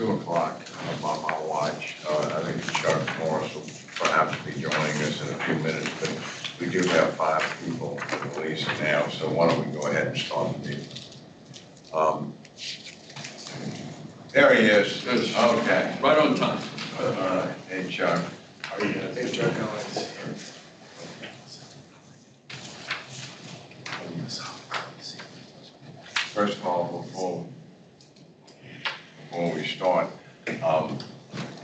2 o'clock on my watch. I think Chuck Morris will perhaps be joining us in a few minutes, but we do have 5 people at least now, so why don't we go ahead and start the meeting. There he is. Okay. Right on time. Hey, Chuck. How are you doing? Thanks, Chuck Collins. First of all, before we start, I'd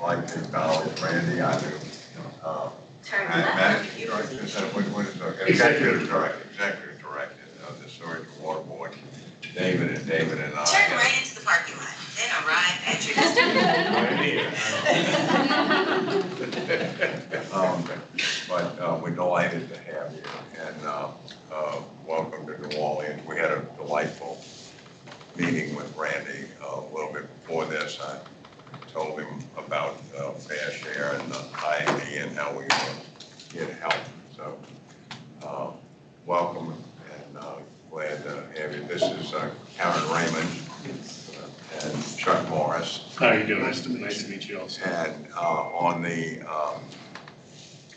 like to acknowledge Randy. I do. Turn Matt, left. what is the executive director of the Sewage and Water Board, David and I. Turn right into the parking lot, then arrive at your destination. But we're delighted to have you, and welcome to New Orleans. We had a delightful meeting with Randy a little bit before this. I told him about Fair Share and the IAB and how we get help. So welcome, and glad to have you. This is Karen Raymond and Chuck Morris. How are you doing? Nice to meet you also. And on the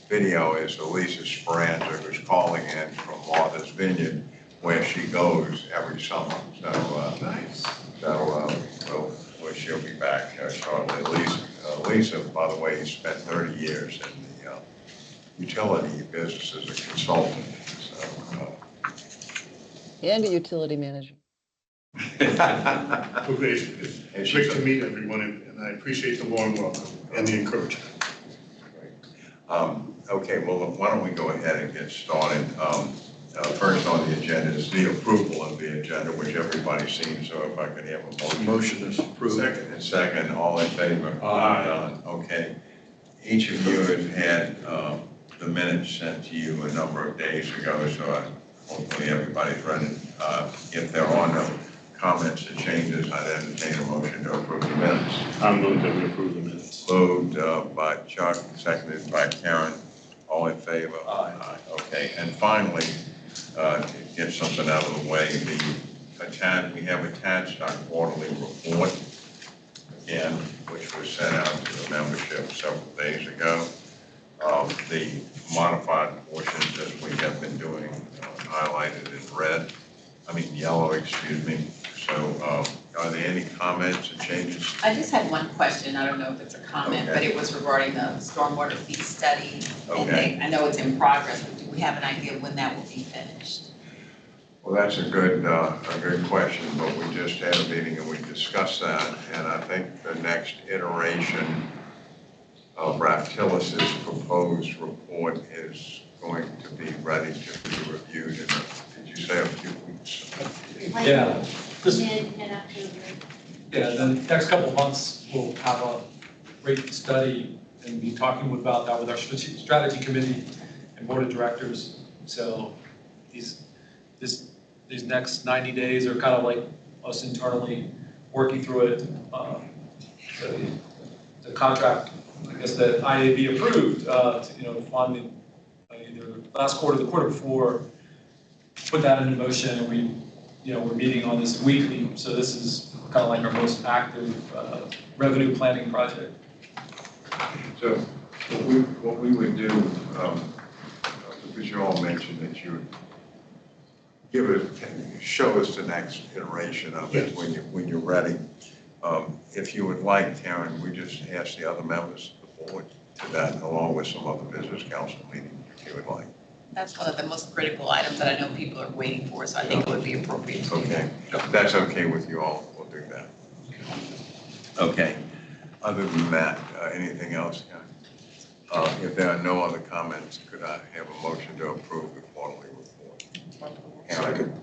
video is Elisa Speranza, who's calling in from Martha's Vineyard, where she goes every summer. So, Nice. So she'll be back shortly. Lisa, by the way, spent 30 years in the utility business as a consultant. So, And a utility manager. Well, it's great to meet everyone, and I appreciate the warm welcome and the encouragement. Okay, well, why don't we go ahead and get started. First on the agenda is the approval of the agenda, which everybody's seen, so if I could have a motion. Motion is approved. Second, all in favor? Aye. Okay. Each of you has had the minutes sent to you a number of days ago, so hopefully everybody's read it. If there are no comments or changes, I'd entertain a motion to approve the minutes. I'm going to approve the minutes. Moved by Chuck, seconded by Karen. All in favor? Aye. Okay, and finally, to get something out of the way, we have attached our quarterly report again, which was sent out to the membership several days ago. The modified portions, as we have been doing, highlighted in yellow, excuse me. So are there any comments or changes? I just had one question. I don't know if it's a comment, Okay. but it was regarding the stormwater fee study. Okay. And I know it's in progress, but do we have an idea when that will be finished? Well, that's a good question, but we just had a meeting and we discussed that, and I think the next iteration of Raftillis's proposed report is going to be ready to be reviewed in, did you say a few weeks? Yeah. Mid-October. Yeah, the next couple of months, we'll have a great study and be talking about that with our strategy committee and board of directors. So these next 90 days are kind of like us internally working through it. The contract, I guess, that IAB approved, funding either last quarter or the quarter before, put that into motion, and we're meeting on this weekly. So this is kind of like our most active revenue planning project. So what we would do, because you all mentioned that you would show us the next iteration of it when you're ready. If you would like, Karen, we just ask the other members of the board to that, along with some other business council meetings, if you would like. That's one of the most critical items that I know people are waiting for, so I think it would be appropriate to do that. Okay, if that's okay with you all, we'll do that. Okay, other than that, anything else, Karen? If there are no other comments, could I have a motion to approve the quarterly report? Karen.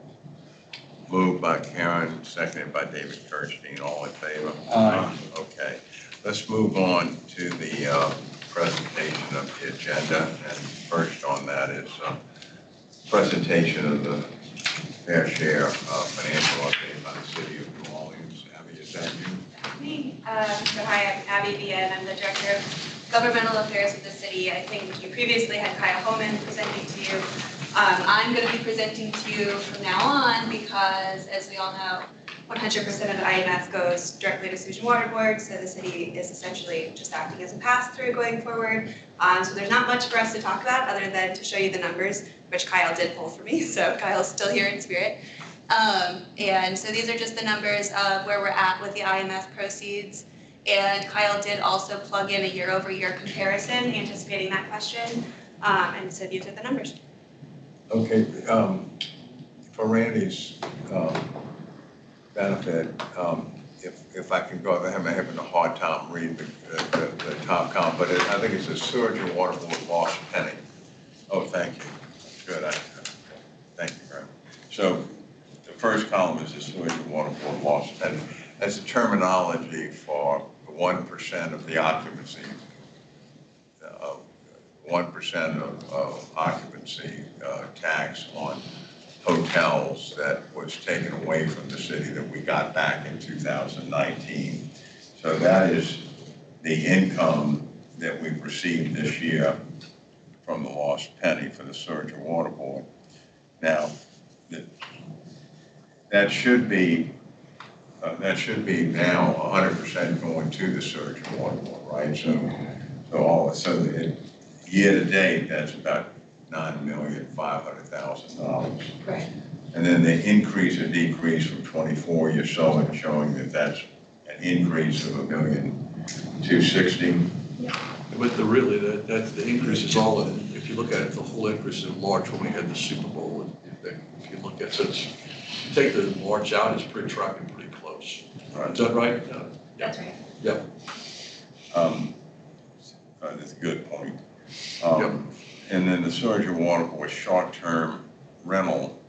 Moved by Karen, seconded by David Kirstein. All in favor? Aye. Okay, let's move on to the presentation of the agenda. And first on that is presentation of the Fair Share financial update by the City of New Orleans. Abby, is that you? Me. So hi, I'm Abby Villa, and I'm the Director of Governmental Affairs with the City. I think you previously had Kaya Homan presenting to you. I'm going to be presenting to you from now on because, as we all know, 100% of the IMS goes directly to Sewage and Water Board, so the city is essentially just acting as a pass-through going forward. So there's not much for us to talk about other than to show you the numbers, which Kyle did pull for me, so Kyle's still here in spirit. And so these are just the numbers of where we're at with the IMS proceeds. And Kyle did also plug in a year-over-year comparison, anticipating that question. And so these are the numbers. Okay, for Randy's benefit, if I can go, I'm having a hard time reading the top column, but I think it's a Sewage and Water Board lost penny. Oh, thank you. Good. Thank you very much. So the first column is the Sewage and Water Board lost penny. That's a terminology for 1% of the occupancy. 1% of occupancy tax on hotels that was taken away from the city that we got back in 2019. So that is the income that we've received this year from the lost penny for the Sewage and Water Board. Now, that should be now 100% going to the Sewage and Water Board, right? So year to date, that's about $9,500,000. Right. And then the increase or decrease from 24, you're showing that that's an increase of $1,260,000. But the increase is all in, if you look at it, the whole increase in March when we had the Super Bowl, and if you look at, so it's, you take the March out, it's pretty tracking pretty close. Right. Is that right? That's right. Yep. That's a good point. Yep. And then the Sewage and Water Board short-term rental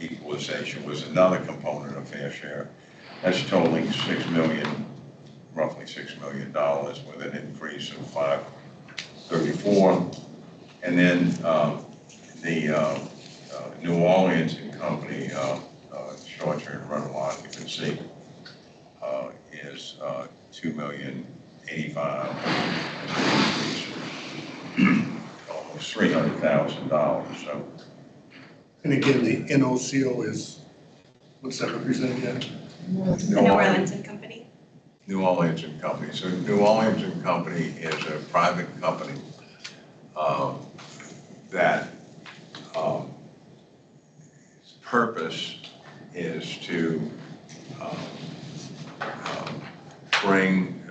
equalization was another component of fair share. That's totaling roughly $6 million with an increase of 534. And then the New Orleans and Company short-term rental occupancy is $2,085,000, almost $300,000. So. And again, the NOCO is, what's that represent again? New Orleans and Company. New Orleans and Company. So New Orleans and Company is a private company that its purpose is to bring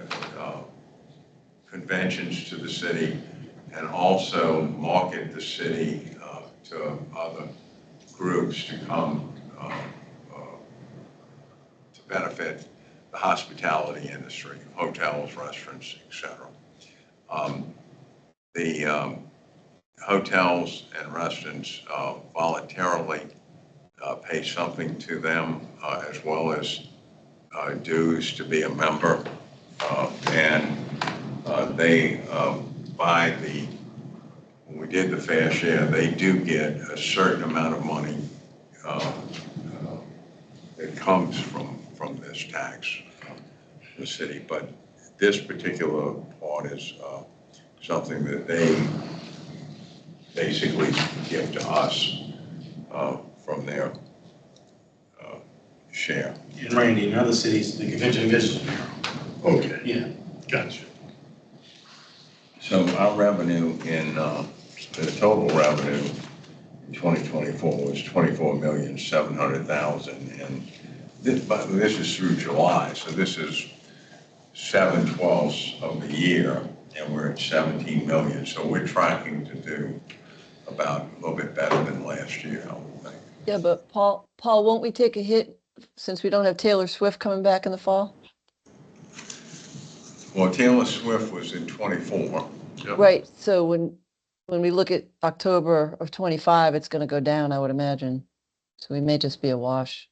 conventions to the city and also market the city to other groups to come to benefit the hospitality industry, hotels, restaurants, etc. The hotels and restaurants voluntarily pay something to them as well as dues to be a member, and they buy when we did the fair share, they do get a certain amount of money that comes from this tax, the city. But this particular part is something that they basically give to us from their share. And Randy, in other cities, the Convention and Visitors Bureau. Okay, Yeah. gotcha. So our revenue the total revenue in 2024 was $24,700,000, and this is through July, so this is 7/12 of the year, and we're at 17 million. So we're tracking to do about a little bit better than last year, I would think. Yeah, but Paul, won't we take a hit since we don't have Taylor Swift coming back in the fall? Well, Taylor Swift was in 24. Yep. Right, so when we look at October of 25, it's gonna go down, I would imagine. So we may just be a wash.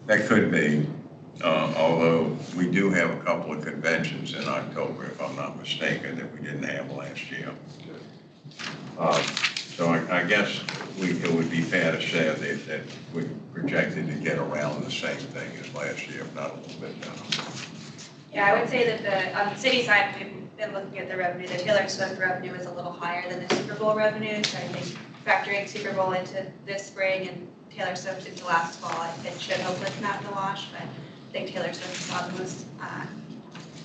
That could be, although we do have a couple of conventions in October, if I'm not mistaken, that we didn't have last year. So I guess it would be fair to say that we projected to get around the same thing as last year, if not a little bit better. Yeah, I would say that on the city side, we've been looking at the revenue. The Taylor Swift revenue is a little higher than the Super Bowl revenue. So I think factoring Super Bowl into this spring and Taylor Swift into last fall. It should hopefully come out in the wash, but I think Taylor Swift saw the most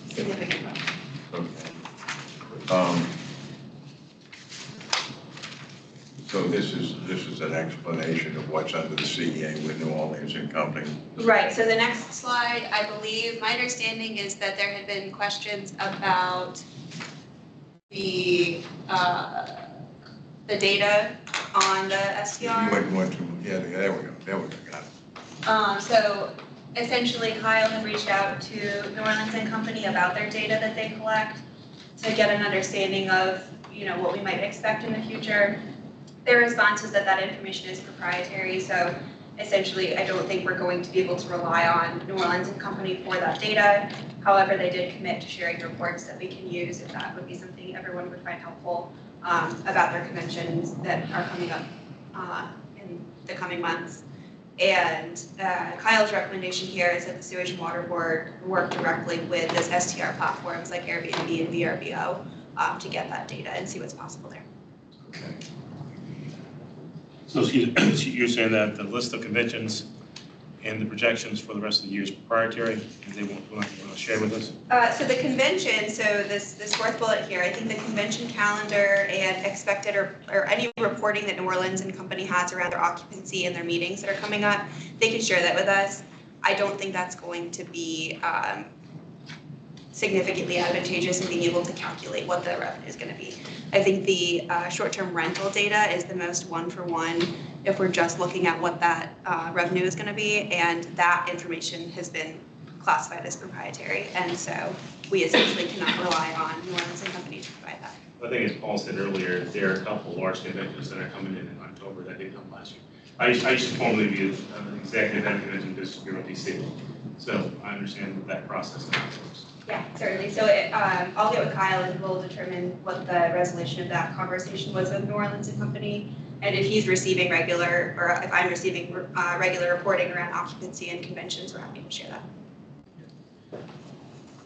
significant growth. Okay. So this is an explanation of what's under the CEA with New Orleans and Company. Right, so the next slide, I believe, my understanding is that there had been questions about the data on the STR. You went to, yeah, there we go, got it. So essentially Kyle had reached out to New Orleans and Company about their data that they collect to get an understanding of, you know, what we might expect in the future. Their response is that that information is proprietary, so essentially I don't think we're going to be able to rely on New Orleans and Company for that data. However, they did commit to sharing reports that we can use if that would be something everyone would find helpful about their conventions that are coming up in the coming months. And Kyle's recommendation here is that the Sewage and Water Board work directly with this STR platforms like Airbnb and VRBO to get that data and see what's possible there. Okay. So you're saying that the list of conventions and the projections for the rest of the year is proprietary, and they won't want to share with us? So the convention, so this fourth bullet here, I think the convention calendar and expected or any reporting that New Orleans and Company has around their occupancy and their meetings that are coming up, they can share that with us. I don't think that's going to be significantly advantageous in being able to calculate what the revenue is going to be. I think the short-term rental data is the most one-for-one if we're just looking at what that revenue is going to be, and that information has been classified as proprietary, and so we essentially cannot rely on New Orleans and Company to provide that. I think as Paul said earlier, there are a couple of large conventions that are coming in October that didn't come last year. I used to formerly be an executive at a convention business bureau DC, so I understand that process now works. Yeah, certainly. So I'll get with Kyle and we'll determine what the resolution of that conversation was with New Orleans and Company. And if he's receiving regular, or if I'm receiving regular reporting around occupancy and conventions, we're happy to share that.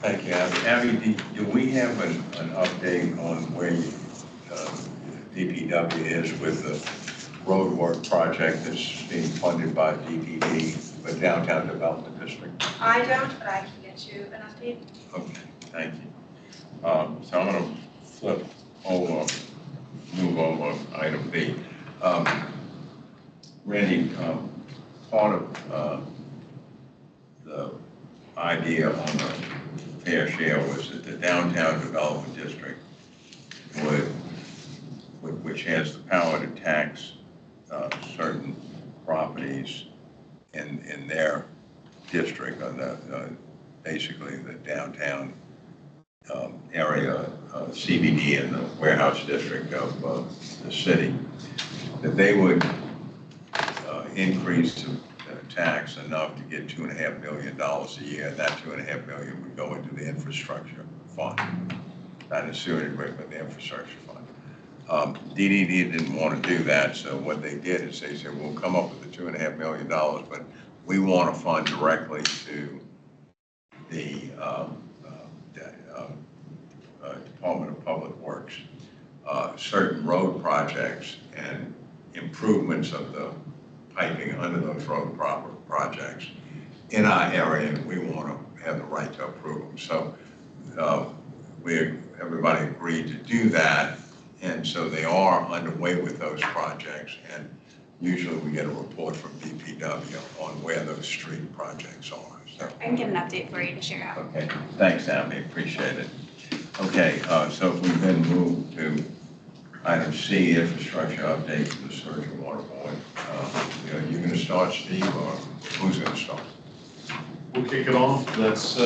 Thank you, Abby. Abby, do we have an update on where DPW is with the roadwork project that's being funded by DPD, the Downtown Development District? I don't, but I can get you an update. Okay, thank you. So I'm going to move over item B. Randy, part of the idea on the fair share was that the Downtown Development District which has the power to tax certain properties in their district, on the basically the downtown area, CBD and the warehouse district of the city, that they would increase the tax enough to get $2.5 million a year, and that $2.5 million would go into the infrastructure fund, not the sewer equipment, the infrastructure fund. DDD didn't want to do that, so what they did is they said, we'll come up with the $2.5 million, but we want to fund directly to the Department of Public Works, certain road projects and improvements of the piping under those road projects in our area, and we want to have the right to approve them. So everybody agreed to do that, and so they are underway with those projects, and usually we get a report from DPW on where those street projects are. So, I can get an update for you to share out. okay, thanks, Abby, appreciate it. Okay, so if we then move to item C, infrastructure update for the Sewage and Water Board. You're going to start, Steve, or who's going to start? We'll kick it off. That's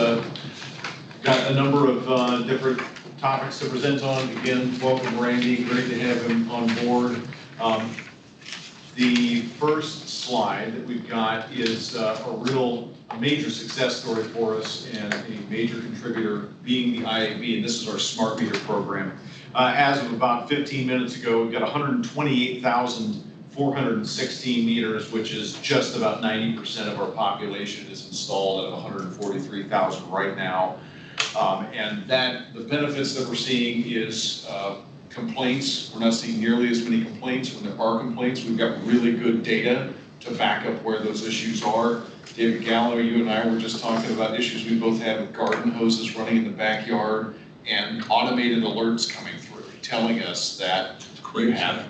got a number of different topics to present on. Again, welcome Randy, great to have him on board. The first slide that we've got is a major success story for us and a major contributor being the IAB, and this is our smart meter program. As of about 15 minutes ago, we've got 128,416 meters, which is just about 90% of our population is installed at 143,000 right now. And the benefits that we're seeing is complaints. We're not seeing nearly as many complaints. When there are complaints, we've got really good data to back up where those issues are. David Gallo, you and I were just talking about issues we both had with garden hoses running in the backyard and automated alerts coming through, telling us that you have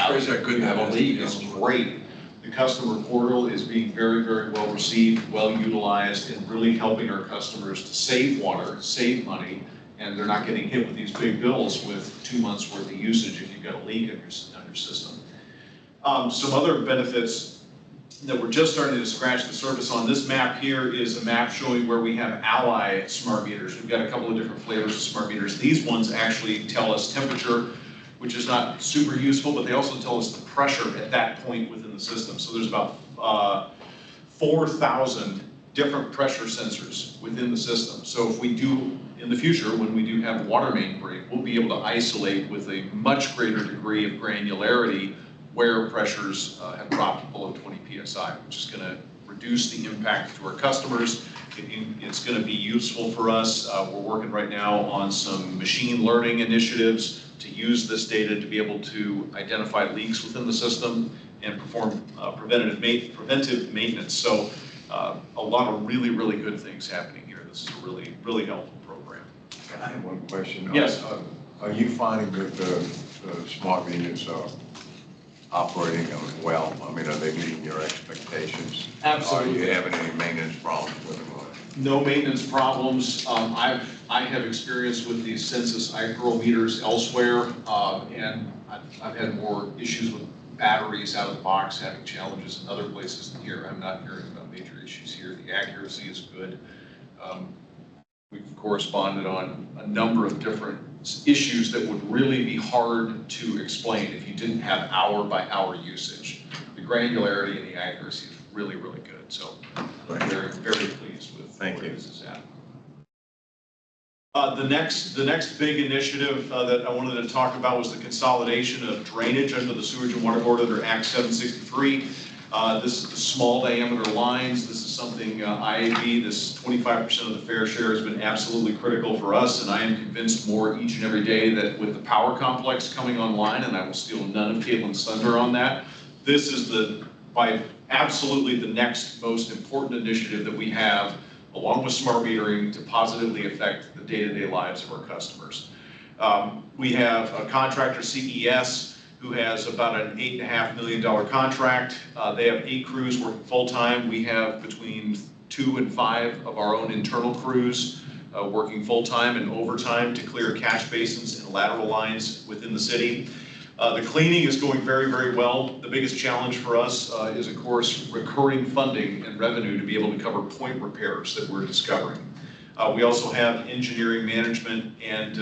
Crazy how good that a is. leak. It's great. The customer portal is being very, very well received, well utilized, and really helping our customers to save water, save money, and they're not getting hit with these big bills with 2 months worth of usage if you've got a leak on your system. Some other benefits that we're just starting to scratch the surface on. This map here is a map showing where we have Ally smart meters. We've got a couple of different flavors of smart meters. These ones actually tell us temperature, which is not super useful, but they also tell us the pressure at that point within the system. So there's about 4,000 different pressure sensors within the system. So if we do, in the future, when we do have a water main break, we'll be able to isolate with a much greater degree of granularity where pressures have dropped below 20 PSI, which is gonna reduce the impact to our customers. It's gonna be useful for us. We're working right now on some machine learning initiatives to use this data to be able to identify leaks within the system and perform preventive maintenance. So a lot of really, really good things happening here. This is a really, really helpful program. I have one question. Yes. Are you finding that the smart meters are operating well? I mean, are they meeting your expectations? Absolutely. Are you having any maintenance problems with them? No maintenance problems. I have experience with these Sensus iPearl meters elsewhere, and I've had more issues with batteries out of the box, having challenges in other places than here. I'm not hearing about major issues here. The accuracy is good. We've corresponded on a number of different issues that would really be hard to explain if you didn't have hour by hour usage. The granularity and the accuracy is really, really good. So I'm very, very pleased with where this is at. The next big initiative that I wanted to talk about was the consolidation of drainage under the Sewage and Water Board under Act 763. This is the small diameter lines. This is something IAB, this 25% of the fair share, has been absolutely critical for us, and I am convinced more each and every day that with the power complex coming online, and I will steal none of Caitlin's thunder on that, this is by absolutely the next most important initiative that we have, along with smart metering, to positively affect the day-to-day lives of our customers. We have a contractor, CES, who has about an $8.5 million contract. They have 8 crews working full-time. We have between 2 and 5 of our own internal crews working full-time and overtime to clear catch basins and lateral lines within the city. The cleaning is going very, very well. The biggest challenge for us is, of course, recurring funding and revenue to be able to cover point repairs that we're discovering. We also have engineering management and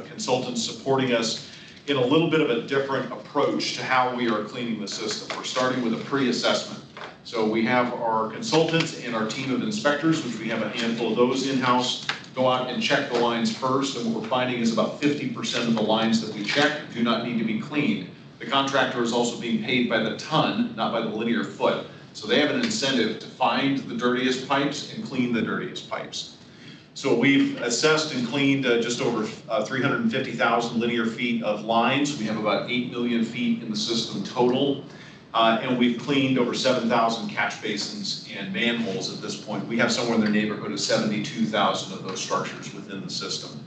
consultants supporting us in a little bit of a different approach to how we are cleaning the system. We're starting with a pre-assessment. So we have our consultants and our team of inspectors, which we have a handful of those in-house, go out and check the lines first, and what we're finding is about 50% of the lines that we check do not need to be cleaned. The contractor is also being paid by the ton, not by the linear foot. So they have an incentive to find the dirtiest pipes and clean the dirtiest pipes. So we've assessed and cleaned just over 350,000 linear feet of lines. We have about 8 million feet in the system total. And we've cleaned over 7,000 catch basins and manholes at this point. We have somewhere in the neighborhood of 72,000 of those structures within the system.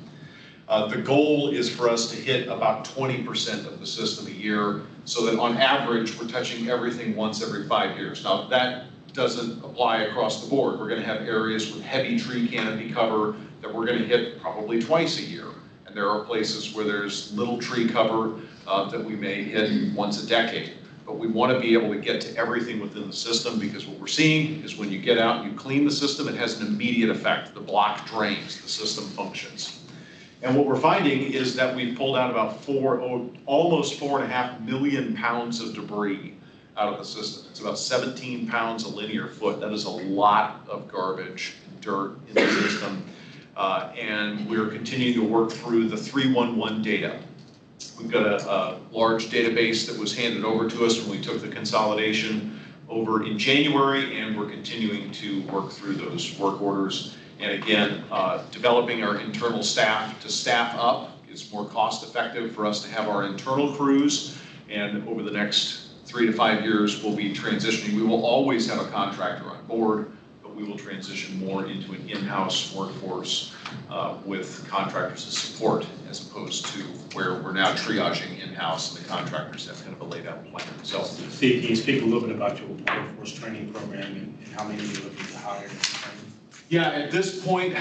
The goal is for us to hit about 20% of the system a year, so that on average, we're touching everything once every 5 years. Now, that doesn't apply across the board. We're gonna have areas with heavy tree canopy cover that we're gonna hit probably twice a year. And there are places where there's little tree cover that we may hit once a decade. But we want to be able to get to everything within the system, because what we're seeing is when you get out and you clean the system, it has an immediate effect. The block drains, the system functions. And what we're finding is that we've pulled out about almost 4.5 million pounds of debris out of the system. It's about 17 pounds a linear foot. That is a lot of garbage and dirt in the system. And we're continuing to work through the 311 data. We've got a large database that was handed over to us when we took the consolidation over in January, and we're continuing to work through those work orders. And again, developing our internal staff to staff up. It's more cost effective for us to have our internal crews, and over the next 3 to 5 years, we'll be transitioning. We will always have a contractor on board, but we will transition more into an in-house workforce with contractors as support, as opposed to where we're now triaging in-house and the contractors have kind of a laid out plan. So, Steve, can you speak a little bit about your workforce training program and how many you're looking to hire and train? yeah, at this point,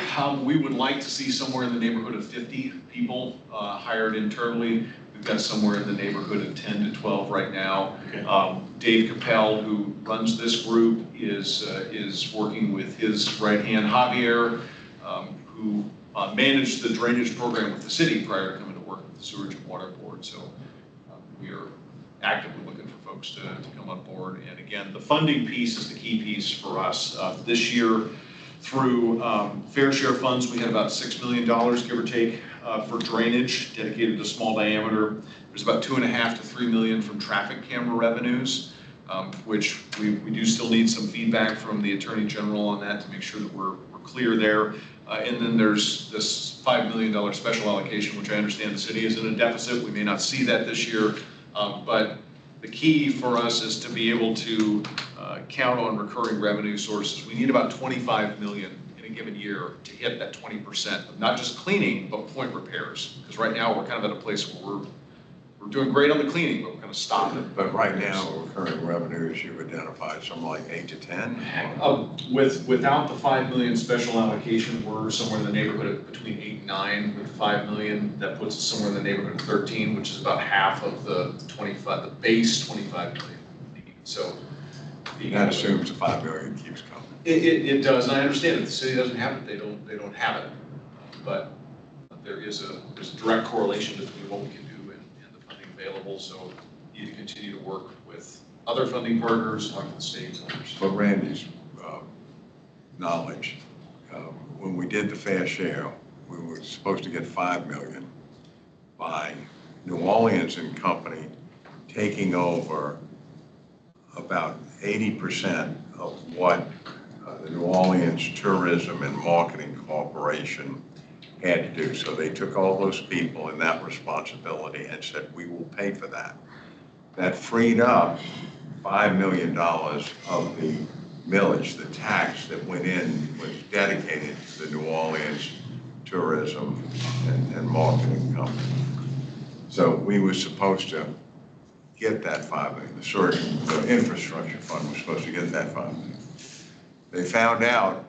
we would like to see somewhere in the neighborhood of 50 people hired internally. We've got somewhere in the neighborhood of 10 to 12 right now. Okay. Dave Capel, who runs this group, is working with his right hand, Javier, who managed the drainage program with the city prior to coming to work with the Sewage and Water Board. So we are actively looking for folks to come on board. And again, the funding piece is the key piece for us. This year, through fair share funds, we had about $6 million, give or take, for drainage dedicated to small diameter. There's about $2.5 to $3 million from traffic camera revenues, which we do still need some feedback from the Attorney General on that to make sure that we're clear there. And then there's this $5 million special allocation, which I understand the city is in a deficit. We may not see that this year, but the key for us is to be able to count on recurring revenue sources. We need about 25 million in a given year to hit that 20% of not just cleaning, but point repairs. Because right now we're kind of at a place where we're doing great on the cleaning, but we're kind of stopping. But right now, recurring revenues, you've identified something like 8 to 10? Without the 5 million special allocation, we're somewhere in the neighborhood of between 8 and 9. With 5 million, that puts us somewhere in the neighborhood of 13, which is about half of the 25, the base 25 million. So That assumes the 5 million keeps coming. it does, and I understand if the city doesn't have it, they don't have it. But there's a direct correlation between what we can do and the funding available. So you need to continue to work with other funding partners, talk to the stakeholders. But Randy's knowledge, when we did the fair share, we were supposed to get 5 million by New Orleans and Company taking over about 80% of what the New Orleans Tourism and Marketing Corporation had to do. So they took all those people in that responsibility and said, we will pay for that. That freed up $5 million of the millage, the tax that went in was dedicated to the New Orleans Tourism and Marketing Company. So we were supposed to get that 5 million. The infrastructure fund was supposed to get that 5 million. They found out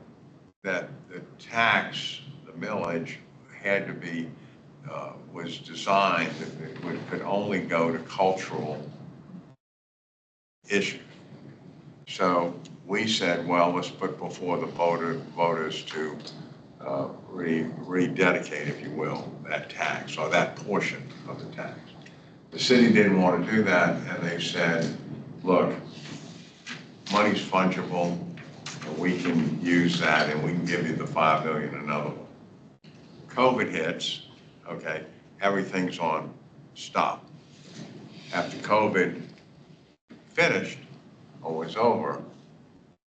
that the tax, the millage, had to be, was designed that it could only go to cultural issues. So we said, well, let's put before the voters to rededicate, if you will, that tax or that portion of the tax. The city didn't want to do that, and they said, look, money's fungible, and we can use that, and we can give you the 5 million another one. COVID hits, okay, everything's on stop. After COVID finished or was over,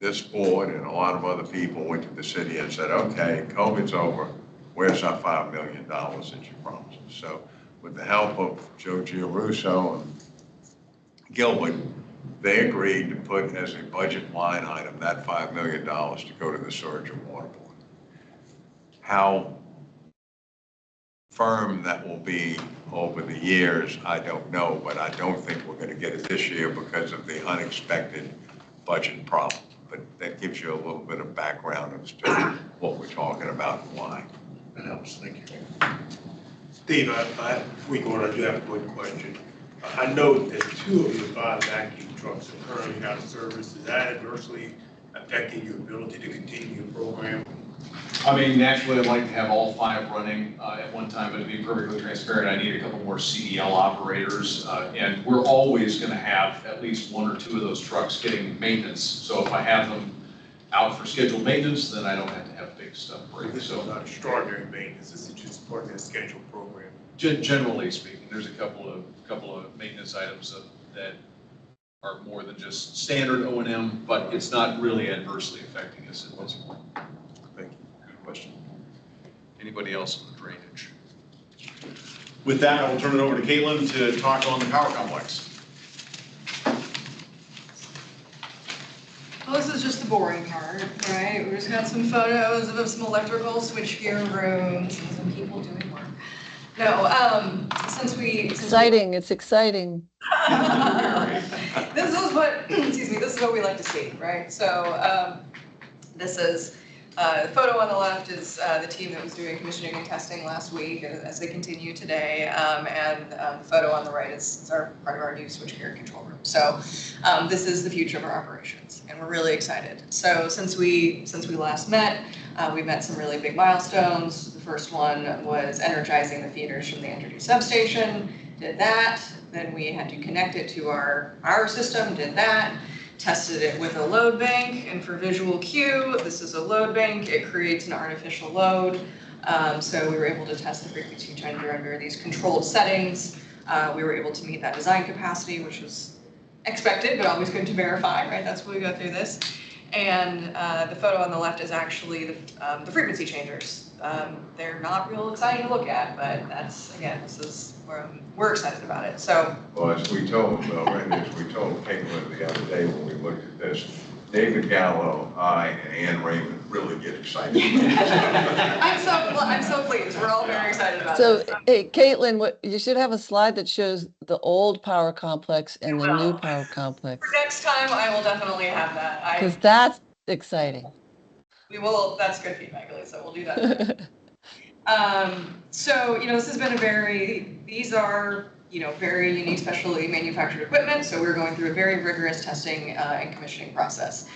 this board and a lot of other people went to the city and said, okay, COVID's over, where's our $5 million that you promised us? So with the help of Joe Giarrusso and Gilbert, they agreed to put as a budget line item that $5 million to go to the Sewage and Water Board. How firm that will be over the years, I don't know, but I don't think we're going to get it this year because of the unexpected budget problem. But that gives you a little bit of background as to what we're talking about and why. That helps, thank you. Steve, before we go on, I do have a quick question. I know that 2 of your 5 vacuum trucks are currently out of service. Is that adversely affecting your ability to continue your program? I mean, naturally, I'd like to have all 5 running at one time, but to be perfectly transparent, I need a couple more CDL operators, and we're always going to have at least 1 or 2 of those trucks getting maintenance. So if I have them out for scheduled maintenance, then I don't have to have big stuff break. This is not extraordinary maintenance. This is just part of their scheduled program. Generally speaking, there's a couple of maintenance items that are more than just standard O&M, but it's not really adversely affecting us at this point. Thank you. Good question. Anybody else on the drainage? With that, I will turn it over to Caitlin to talk on the power complex. boring part, right? We just got some photos of some electrical switchgear rooms and some people doing work. No, since we Exciting, it's exciting. this is what, excuse me, this is what we like to see, right? So this is, the photo on the left is the team that was doing commissioning and testing last week as they continue today. And the photo on the right is our part of our new switchgear control room. So this is the future of our operations, and we're really excited. So since we last met, we've met some really big milestones. The first one was energizing the feeders from the Entergy substation, did that. Then we had to connect it to our system, did that. Tested it with a load bank, and for visual cue, this is a load bank. It creates an artificial load. So we were able to test the frequency changer under these controlled settings. We were able to meet that design capacity, which was expected, but always good to verify, right? That's why we go through this. And the photo on the left is actually the frequency changers. They're not real exciting to look at, but that's, again, this is where we're excited about it. So, Well, as we told Caitlin the other day when we looked at this, David Gallo, I, and Ann Raymond really get excited. I'm so pleased. We're all very excited about So, this. hey, Caitlin, you should have a slide that shows the old power complex and the new power complex. For next time, I will definitely have that. Because that's exciting. We will, that's good feedback, Elisa. We'll do that. So, this has been these are, very unique, specially manufactured equipment. So we're going through a very rigorous testing and commissioning process.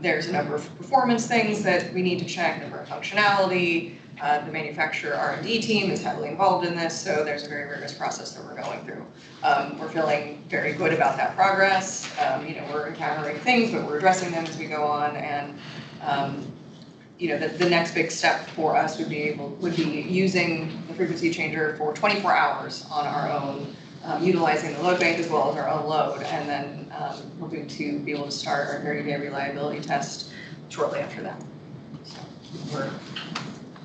There's a number of performance things that we need to check, number of functionality. The manufacturer R&D team is heavily involved in this, so there's a very rigorous process that we're going through. We're feeling very good about that progress. We're encountering things, but we're addressing them as we go on. And the next big step for us would be using the frequency changer for 24 hours on our own, utilizing the load bank as well as our own load, and then hoping to be able to start our 30-day reliability test shortly after that. So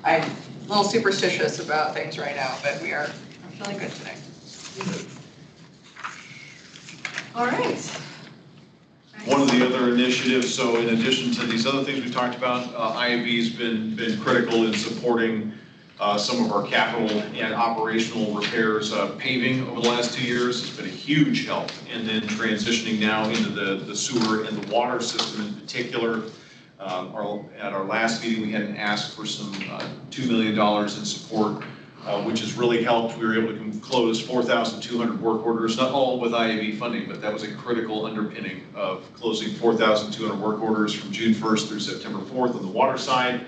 I'm a little superstitious about things right now, but I'm feeling good today. All right. One of the other initiatives, so in addition to these other things we talked about, IAB's been critical in supporting some of our capital and operational repairs. Paving over the last 2 years has been a huge help, and then transitioning now into the sewer and the water system in particular. At our last meeting, we had an ask for some $2 million in support, which has really helped. We were able to close 4,200 work orders, not all with IAB funding, but that was a critical underpinning of closing 4,200 work orders from June 1st through September 4th on the water side,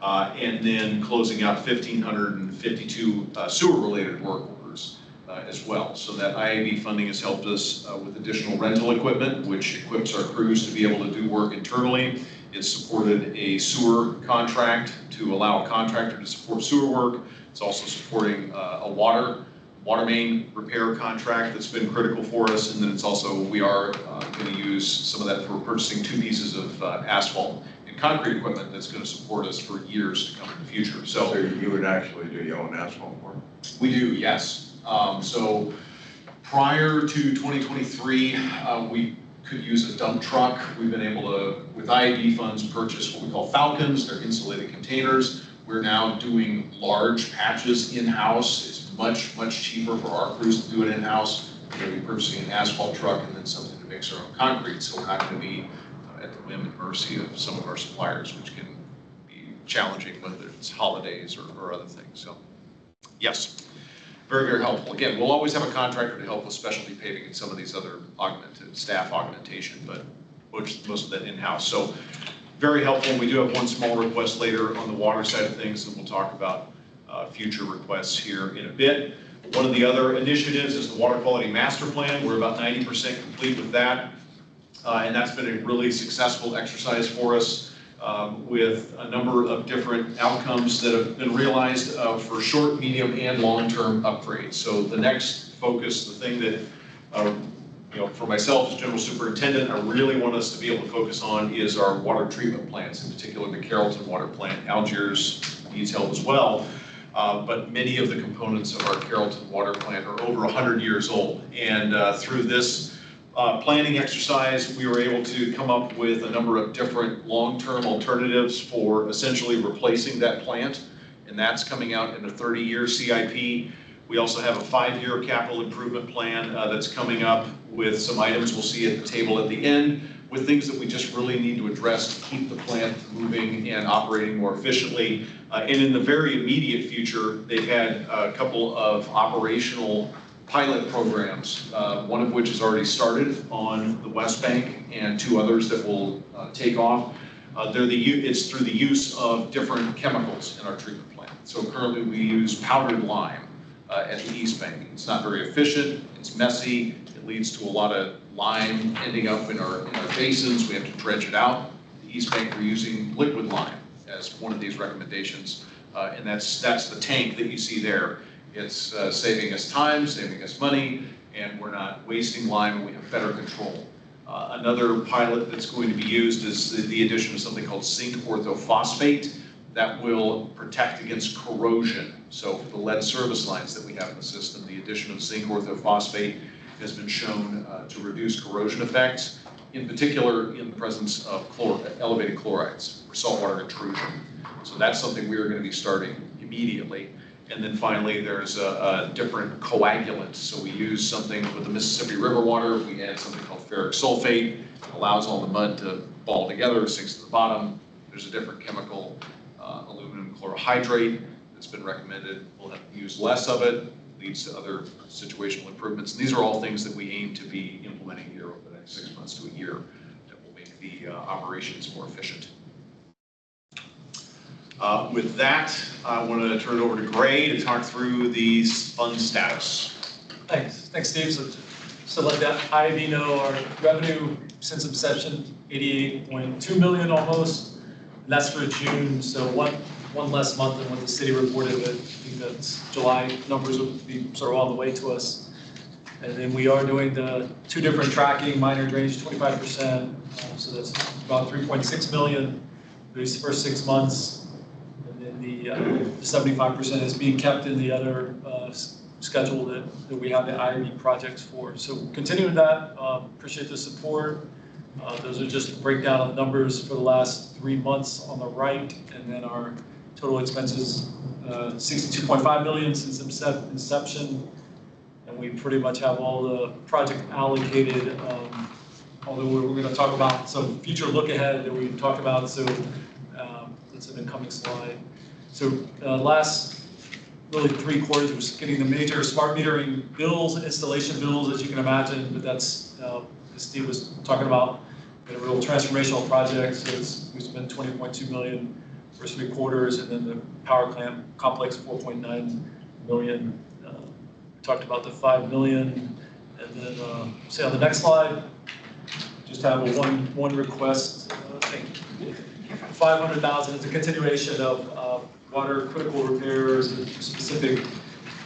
and then closing out 1,552 sewer-related work orders as well. So that IAB funding has helped us with additional rental equipment, which equips our crews to be able to do work internally. It's supported a sewer contract to allow a contractor to support sewer work. It's also supporting a water main repair contract that's been critical for us. And then it's also, we are going to use some of that for purchasing 2 pieces of asphalt and concrete equipment that's going to support us for years to come in the future. So you would actually do your own asphalt work? We do, yes. So prior to 2023, we could use a dump truck. We've been able to, with IAB funds, purchase what we call Falcons. They're insulated containers. We're now doing large patches in-house. It's much, much cheaper for our crews to do it in-house. We're going to be purchasing an asphalt truck and then something to mix our own concrete. So we're not going to be at the whim and mercy of some of our suppliers, which can be challenging, whether it's holidays or other things. So yes, very, very helpful. Again, we'll always have a contractor to help with specialty paving and some of these other staff augmentation, but most of that in-house. So very helpful. We do have one small request later on the water side of things, and we'll talk about future requests here in a bit. One of the other initiatives is the Water Quality Master Plan. We're about 90% complete with that, and that's been a really successful exercise for us with a number of different outcomes that have been realized for short, medium, and long-term upgrades. So the next focus, the thing that for myself as General Superintendent, I really want us to be able to focus on is our water treatment plants, in particular the Carrollton Water Plant. Algiers needs help as well, but many of the components of our Carrollton Water Plant are over 100 years old. And through this planning exercise, we were able to come up with a number of different long-term alternatives for essentially replacing that plant, and that's coming out in a 30-year CIP. We also have a 5-year capital improvement plan that's coming up with some items we'll see at the table at the end, with things that we just really need to address to keep the plant moving and operating more efficiently. And in the very immediate future, they've had a couple of operational pilot programs, one of which has already started on the West Bank and 2 others that will take off. It's through the use of different chemicals in our treatment plant. So currently we use powdered lime at the East Bank. It's not very efficient, it's messy, it leads to a lot of lime ending up in our basins. We have to dredge it out. The East Bank, we're using liquid lime as one of these recommendations, and that's the tank that you see there. It's saving us time, saving us money, and we're not wasting lime, and we have better control. Another pilot that's going to be used is the addition of something called zinc orthophosphate that will protect against corrosion. So for the lead service lines that we have in the system, the addition of zinc orthophosphate has been shown to reduce corrosion effects, in particular in the presence of elevated chlorides or saltwater intrusion. So that's something we are going to be starting immediately. And then finally, there's a different coagulant. So we use something with the Mississippi River water. We add something called ferric sulfate. It allows all the mud to ball together, sinks to the bottom. There's a different chemical, aluminum chlorohydrate, that's been recommended. We'll have to use less of it. Leads to other situational improvements. And these are all things that we aim to be implementing here over the next 6 months to a year that will make the operations more efficient. With that, I want to turn it over to Gray to talk through the fund status. Thanks, Steve. So let that IAB know our revenue since inception, 88.2 million almost. And that's for June, so one less month than what the city reported, but I think that's July numbers will be sort of on the way to us. And then we are doing the 2 different tracking, minor drainage 25%, so that's about 3.6 million these first 6 months. And then the 75% is being kept in the other schedule that we have the IAB projects for. So continuing that, appreciate the support. Those are just a breakdown of numbers for the last 3 months on the right, and then our total expenses, 62.5 million since inception, and we pretty much have all the project allocated, although we're going to talk about some future look ahead that we've talked about, so that's an incoming slide. So last really 3 quarters was getting the major smart metering bills, installation bills, as you can imagine, but that's, as Steve was talking about, been a real transformational project. So we spent 20.2 million first 3 quarters, and then the power plant complex 4.9 million. We talked about the 5 million, and then say on the next slide, just have a one request. I think 500,000 is a continuation of water critical repairs, a specific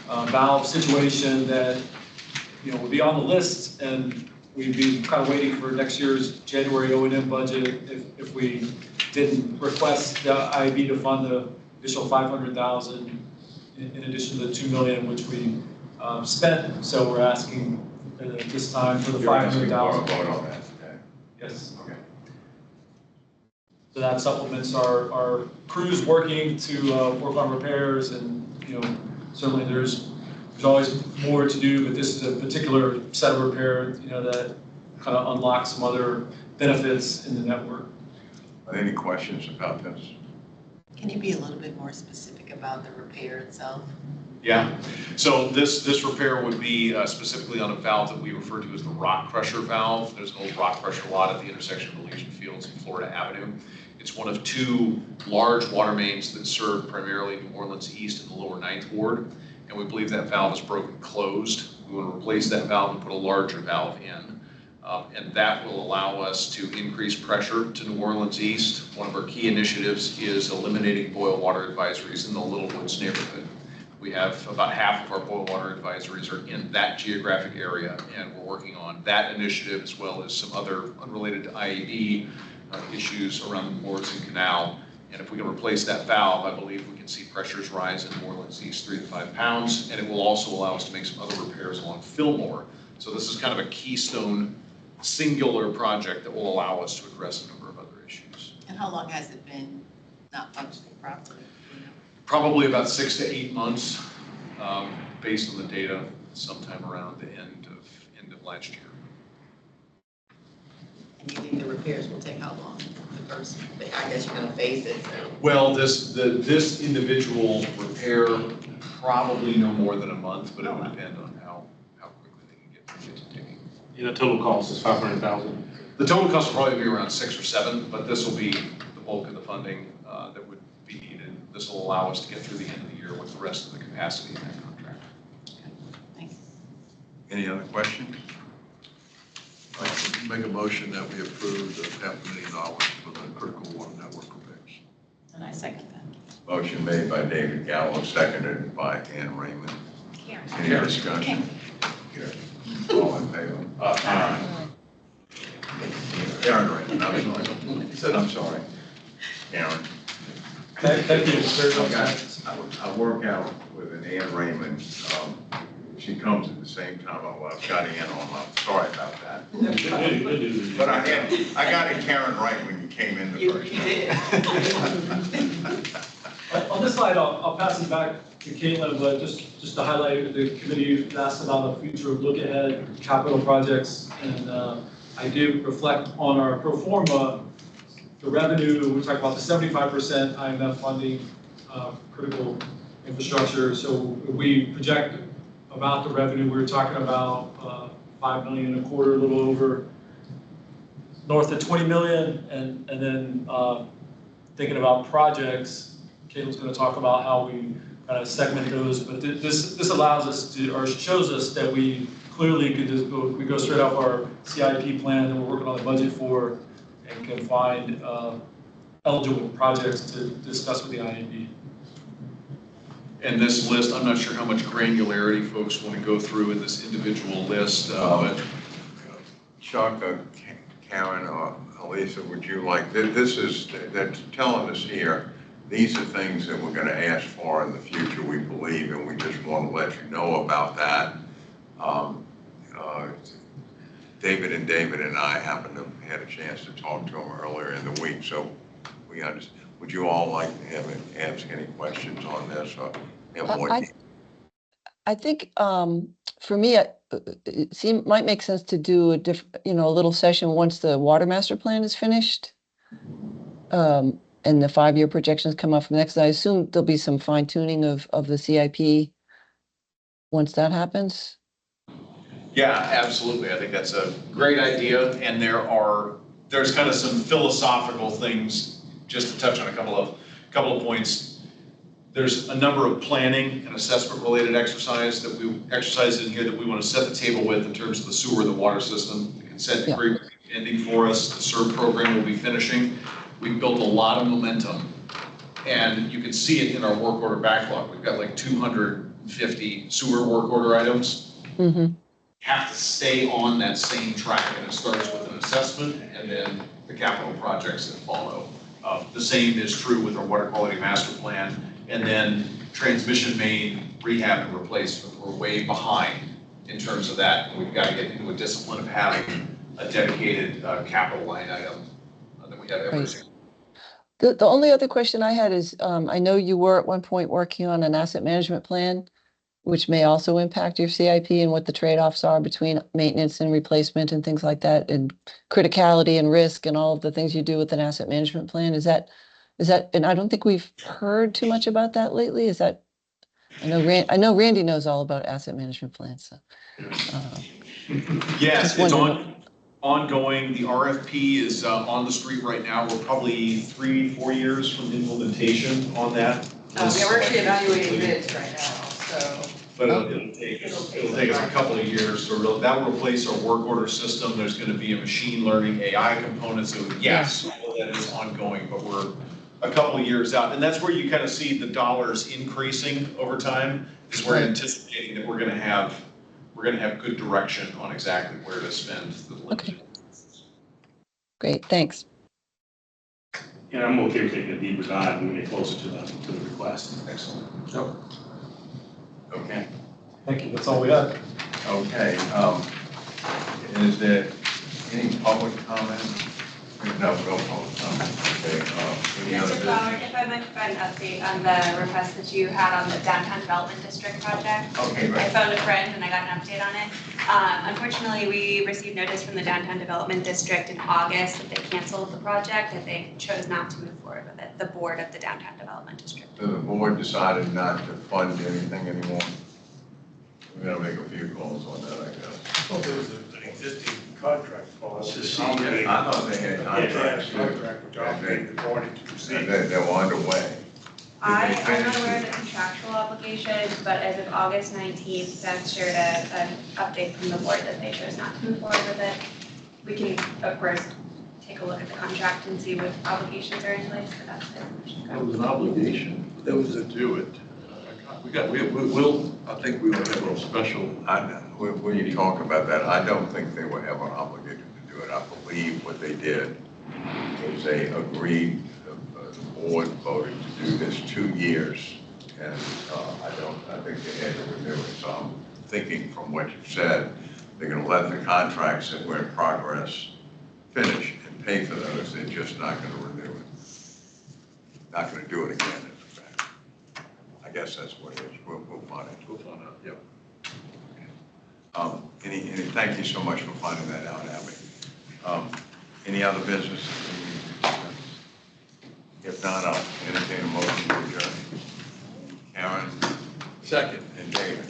valve situation that would be on the list, and we'd be kind of waiting for next year's January O&M budget if we didn't request the IAB to fund the additional 500,000 in addition to the 2 million which we spent. So we're asking this time for the 500,000. Vote on that today. Yes. Okay. So that supplements our crews working to work on repairs, and certainly there's always more to do, but this is a particular set of repair that kind of unlocks some other benefits in the network. Are there any questions about this? Can you be a little bit more specific about the repair itself? Yeah, so this repair would be specifically on a valve that we refer to as the rock crusher valve. There's an old rock crusher lot at the intersection of Elysian Fields and Florida Avenue. It's one of 2 large water mains that serve primarily New Orleans East and the lower 9th Ward, and we believe that valve is broken closed. We want to replace that valve and put a larger valve in, and that will allow us to increase pressure to New Orleans East. One of our key initiatives is eliminating boil water advisories in the Little Woods neighborhood. We have about half of our boil water advisories are in that geographic area, and we're working on that initiative as well as some other unrelated to IAB issues around the Morrison Canal. And if we can replace that valve, I believe we can see pressures rise in New Orleans East 3 to 5 pounds, and it will also allow us to make some other repairs along Fillmore. So this is kind of a keystone singular project that will allow us to address a number of other issues. And how long has it been not functioning properly? You know? Probably about 6 to 8 months, based on the data, sometime around the end of last year. And you think the repairs will take how long? The first, I guess you're gonna phase it, so. Well, this individual repair, probably no more than a month, but it would depend on how quickly they can get to digging. You know, total cost is 500,000. The total cost will probably be around 6 or 7, but this will be the bulk of the funding that would be needed. This will allow us to get through the end of the year with the rest of the capacity in that contract. Thanks. Any other questions? I can make a motion that we approve the $500,000 for the critical water network repairs. And I second that. Motion made by David Gallo, seconded by Ann Raymond. Karen. Any discussion? All in favor? Aye. Karen Raymond, I'm sorry. Karen. Thank you very much. I work out with an Ann Raymond. She comes at the same time I got in on my, sorry about that. But I got it Karen right when you came in the first time. On this slide, I'll pass it back to Caitlin, but just to highlight, the committee asked about the future look ahead capital projects, and I did reflect on our pro forma, the revenue. We talked about the 75% IMF funding, critical infrastructure. So we project about the revenue. We were talking about $5 million a quarter, a little over, north of 20 million, and then thinking about projects. Caitlin's going to talk about how we kind of segment those, but this allows us to, or shows us that we clearly could just go straight off our CIP plan that we're working on the budget for, and can find eligible projects to discuss with the IAB. And this list, I'm not sure how much granularity folks want to go through in this individual list, but Chuck, Karen, or Elisa, would you like, this is, they're telling us here, these are things that we're going to ask for in the future, we believe, and we just want to let you know about that. David and I happened to had a chance to talk to them earlier in the week, so we understand. Would you all like to ask any questions on this? Or have more I think for me, it might make sense to do a a little session once the water master plan is finished, and the 5-year projections come up from next. I assume there'll be some fine tuning of the CIP once that happens. yeah, absolutely. I think that's a great idea, and there's kind of some philosophical things, just to touch on a couple of points. There's a number of planning and assessment related exercises in here that we want to set the table with in terms of the sewer, the water system. The consent decree will be ending for us. The SERB program will be finishing. We've built a lot of momentum, and you can see it in our work order backlog. We've got like 250 sewer work order items. Mm-hmm. Have to stay on that same track, and it starts with an assessment and then the capital projects that follow. The same is true with our water quality master plan, and then transmission main rehab and replacement. We're way behind in terms of that. We've got to get into a discipline of having a dedicated capital line item that we have every single. The only other question I had is, I know you were at one point working on an asset management plan, which may also impact your CIP, and what the trade-offs are between maintenance and replacement and things like that, and criticality and risk and all of the things you do with an asset management plan. Is that, and I don't think we've heard too much about that lately. Is that, I know Randy knows all about asset management plans. So, yes, it's ongoing. The RFP is on the street right now. We're probably 3-4 years from implementation on that. Yeah, we're actually evaluating bids right now, so. But it'll take us a couple of years to that will replace our work order system. There's going to be a machine learning AI component. So yes, all of that is ongoing, but we're a couple of years out. And that's where you kind of see the dollars increasing over time, is we're anticipating that we're going to have good direction on exactly where to spend the limited. Okay. Great, thanks. Yeah, I'm okay with taking a deeper dive when we get closer to the request. Excellent. Yep. Okay. Thank you. That's all we have. Okay. Is there Any public comment? No public comment. Okay, any other Mr. business? Flower, if I might provide an update on the request that you had on the downtown development district project. Okay, I great. phoned a friend and I got an update on it. Unfortunately, we received notice from the downtown development district in August that they canceled the project, that they chose not to move forward with it, the board of the downtown development district. So the board decided not to fund anything anymore? We're gonna make a few calls on that, I guess. Well, there was an existing contract for us. It's a I thought they had Yeah, they had a contracts. contract which obligated the party to And proceed. they were underway. I'm not aware of the contractual obligation, but as of August 19th, Beth shared an update from the board that they chose not to move forward with it. We can, of course, take a look at the contract and see what obligations are in place, but that's the information. There was an obligation, there was to do it. I think we will have a special, When you talk about that, I don't think they were ever obligated to do it. I believe what they did is they agreed, the board voted to do this 2 years. And I think they had to renew it. So I'm thinking from what you said, they're gonna let the contracts that were in progress finish and pay for those. They're just not gonna renew it. Not gonna do it again, in fact. I guess that's what it is. We'll find it. we'll find out, yeah. Thank you so much for finding that out, Abby. Any other business? If not, I'll entertain a motion to adjourn. Karen Second. and David.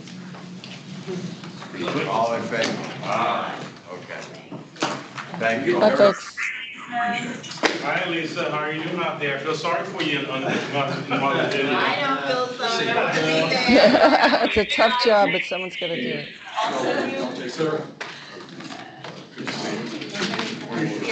All in favor? Aye. Okay. Thank you. Bye, folks. Hi, Lisa, how are you doing out there? I feel sorry for you on this month. I don't feel so bad to be there. It's a tough job, but someone's gonna do it. Sir. Good to see you.